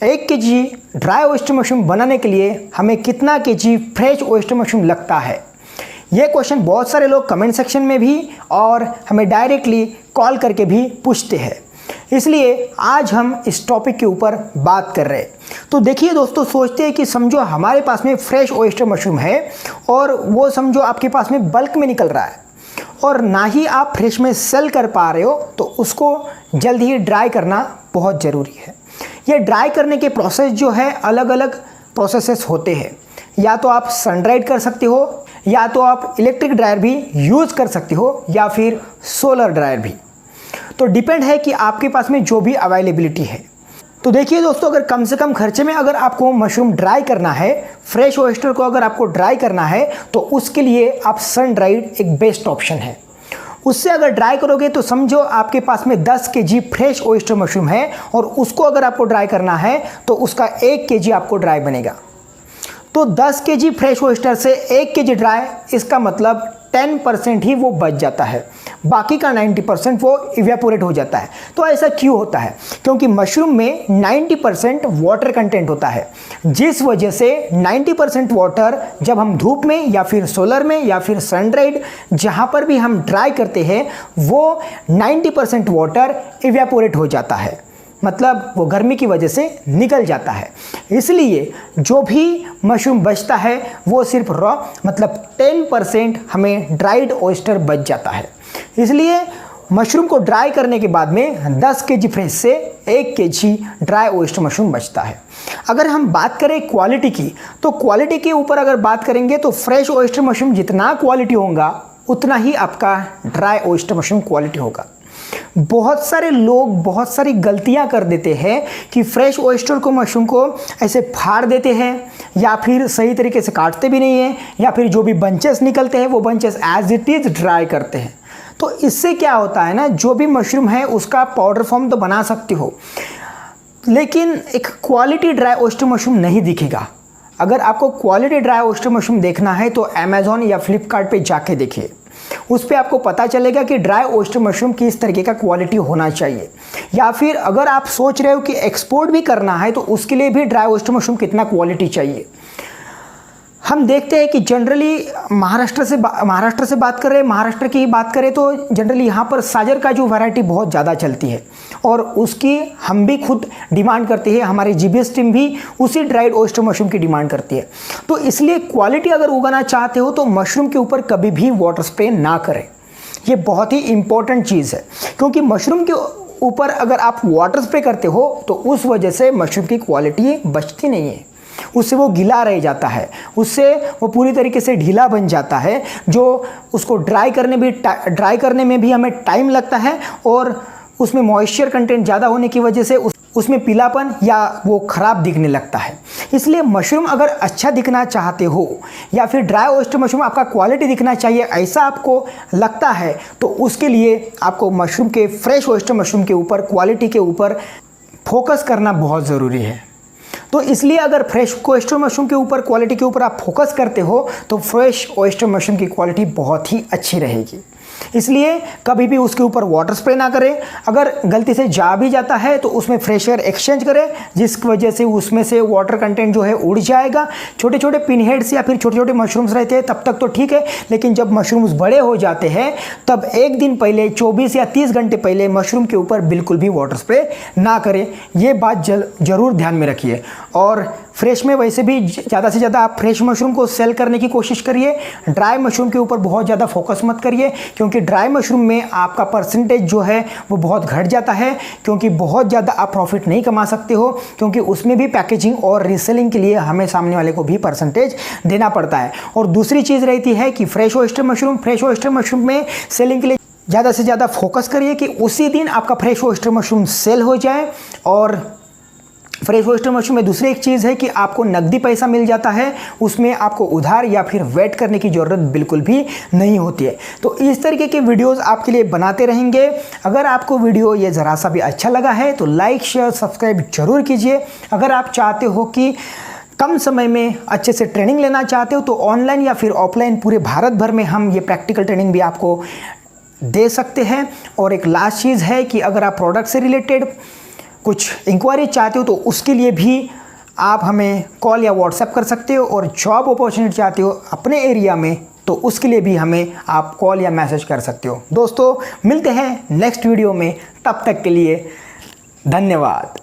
1 KG dry oyster mushroom बनाने के लिए हमें कितना केजी फ्रेश ओयस्टर मशरूम लगता है? ये क्वेश्चन बहुत सारे लोग कमेंट सेक्शन में भी और हमें डायरेक्टली कॉल करके भी पूछते हैं। इसलिए आज हम इस टॉपिक के ऊपर बात कर रहे हैं। तो देखिए दोस्तों, सोचते हैं कि समझो हमारे पास में फ्रेश ओयस्टर मशरूम है और वो समझो आपके पास में बल्क में निकल रहा है और ना ही आप फ्रेश में सेल कर पा रहे हो, तो उसको जल्द ही ड्राई करना बहुत ज़रूरी है। ये ड्राई करने के प्रोसेस जो है अलग अलग प्रोसेसेस होते हैं। या तो आप सन ड्राइड कर सकते हो, या तो आप इलेक्ट्रिक ड्रायर भी यूज़ कर सकते हो, या फिर सोलर ड्रायर भी। तो डिपेंड है कि आपके पास में जो भी अवेलेबिलिटी है। तो देखिए दोस्तों, अगर कम से कम खर्चे में अगर आपको मशरूम ड्राई करना है, फ्रेश ओयस्टर को अगर आपको ड्राई करना है, तो उसके लिए आप सन ड्राइड एक बेस्ट ऑप्शन है। उससे अगर ड्राई करोगे तो समझो आपके पास में 10 केजी फ्रेश ओयस्टर मशरूम है और उसको अगर आपको ड्राई करना है तो उसका 1 केजी आपको ड्राई बनेगा। तो 10 केजी फ्रेश ओयस्टर से 1 केजी ड्राई, इसका मतलब 10% ही वो बच जाता है, बाकी का 90% वो इवेपोरेट हो जाता है। तो ऐसा क्यों होता है? क्योंकि मशरूम में 90% वाटर कंटेंट होता है, जिस वजह से 90% वाटर जब हम धूप में या फिर सोलर में या फिर सन ड्राइड जहाँ पर भी हम ड्राई करते हैं, वो 90% वाटर इवेपोरेट हो जाता है, मतलब वो गर्मी की वजह से निकल जाता है। इसलिए जो भी मशरूम बचता है वो सिर्फ रॉ, मतलब 10% हमें ड्राइड ओयस्टर बच जाता है। इसलिए मशरूम को ड्राई करने के बाद में 10 केजी फ्रेश से 1 केजी ड्राई ओयस्टर मशरूम बचता है। अगर हम बात करें क्वालिटी की, तो क्वालिटी के ऊपर अगर बात करेंगे तो फ्रेश ओयस्टर मशरूम जितना क्वालिटी होगा उतना ही आपका ड्राई ओयस्टर मशरूम क्वालिटी होगा। बहुत सारे लोग बहुत सारी गलतियां कर देते हैं कि फ्रेश ओयस्टर को, मशरूम को ऐसे फाड़ देते हैं, या फिर सही तरीके से काटते भी नहीं हैं, या फिर जो भी बंचेस निकलते हैं वो bunches as it is dry करते हैं। तो इससे क्या होता है ना, जो भी मशरूम है उसका पाउडर फॉर्म तो बना सकते हो, लेकिन एक क्वालिटी ड्राई ओयस्टर मशरूम नहीं दिखेगा। अगर आपको क्वालिटी ड्राई ओयस्टर मशरूम देखना है तो अमेज़ॉन या फ्लिपकार्ट पे जाके देखिए, उस पर आपको पता चलेगा कि ड्राई ओयस्टर मशरूम किस तरीके का क्वालिटी होना चाहिए। या फिर अगर आप सोच रहे हो कि एक्सपोर्ट भी करना है तो उसके लिए भी ड्राई ओयस्टर मशरूम कितना क्वालिटी चाहिए। हम देखते हैं कि जनरली महाराष्ट्र से बात कर रहे हैं, महाराष्ट्र की ही बात करें तो जनरली यहाँ पर सागर का जो वैरायटी बहुत ज़्यादा चलती है और उसकी हम भी खुद डिमांड करते हैं, हमारी जीबीएस टीम भी उसी ड्राइड ओयस्टर मशरूम की डिमांड करती है। तो इसलिए क्वालिटी अगर उगाना चाहते हो तो मशरूम के ऊपर कभी भी वाटर स्प्रे ना करें। ये बहुत ही इंपॉर्टेंट चीज़ है, क्योंकि मशरूम के ऊपर अगर आप वाटर स्प्रे करते हो तो उस वजह से मशरूम की क्वालिटी बचती नहीं है, उससे वो गीला रह जाता है, उससे वो पूरी तरीके से ढीला बन जाता है, जो उसको ड्राई करने में भी हमें टाइम लगता है और उसमें मॉइस्चर कंटेंट ज़्यादा होने की वजह से उसमें पीलापन या वो ख़राब दिखने लगता है। इसलिए मशरूम अगर अच्छा दिखना चाहते हो या फिर ड्राई ओयस्टर मशरूम आपका क्वालिटी दिखना चाहिए ऐसा आपको लगता है, तो उसके लिए आपको मशरूम के, फ्रेश ओयस्टर मशरूम के ऊपर, क्वालिटी के ऊपर फोकस करना बहुत ज़रूरी है। तो इसलिए अगर फ्रेश ओयस्टर मशरूम के ऊपर, क्वालिटी के ऊपर आप फोकस करते हो तो फ्रेश ओयस्टर मशरूम की क्वालिटी बहुत ही अच्छी रहेगी। इसलिए कभी भी उसके ऊपर वाटर स्प्रे ना करें। अगर गलती से जा भी जाता है तो उसमें फ्रेश एयर एक्सचेंज करें, जिस वजह से उसमें से वाटर कंटेंट जो है उड़ जाएगा। छोटे छोटे पिन हेड्स या फिर छोटे छोटे मशरूम्स रहते हैं तब तक तो ठीक है, लेकिन जब मशरूम्स बड़े हो जाते हैं तब एक दिन पहले, 24 या 30 घंटे पहले मशरूम के ऊपर बिल्कुल भी वाटर स्प्रे ना करें। ये बात ज़रूर ध्यान में रखिए। और फ्रेश में वैसे भी ज़्यादा से ज़्यादा आप फ्रेश मशरूम को सेल करने की कोशिश करिए। ड्राई मशरूम के ऊपर बहुत ज़्यादा फोकस मत करिए, क्योंकि ड्राई मशरूम में आपका परसेंटेज जो है वो बहुत घट जाता है, क्योंकि बहुत ज़्यादा आप प्रॉफिट नहीं कमा सकते हो, क्योंकि उसमें भी पैकेजिंग और रीसेलिंग के लिए हमें सामने वाले को भी परसेंटेज देना पड़ता है। और दूसरी चीज़ रहती है कि फ्रेश ओयस्टर मशरूम में सेलिंग के लिए ज़्यादा से ज़्यादा फोकस करिए कि उसी दिन आपका फ्रेश ओयस्टर मशरूम सेल हो जाए। और फ्रेश ओयस्टर मशरूम में दूसरी एक चीज़ है कि आपको नकदी पैसा मिल जाता है, उसमें आपको उधार या फिर वेट करने की ज़रूरत बिल्कुल भी नहीं होती है। तो इस तरीके के वीडियोस आपके लिए बनाते रहेंगे। अगर आपको वीडियो ये ज़रा सा भी अच्छा लगा है तो लाइक, शेयर, सब्सक्राइब जरूर कीजिए। अगर आप चाहते हो कि कम समय में अच्छे से ट्रेनिंग लेना चाहते हो तो ऑनलाइन या फिर ऑफलाइन पूरे भारत भर में हम ये प्रैक्टिकल ट्रेनिंग भी आपको दे सकते हैं। और एक लास्ट चीज़ है कि अगर आप प्रोडक्ट से रिलेटेड कुछ इंक्वायरी चाहते हो तो उसके लिए भी आप हमें कॉल या व्हाट्सएप कर सकते हो, और जॉब अपॉर्चुनिटी चाहते हो अपने एरिया में तो उसके लिए भी हमें आप कॉल या मैसेज कर सकते हो। दोस्तों मिलते हैं नेक्स्ट वीडियो में, तब तक के लिए धन्यवाद।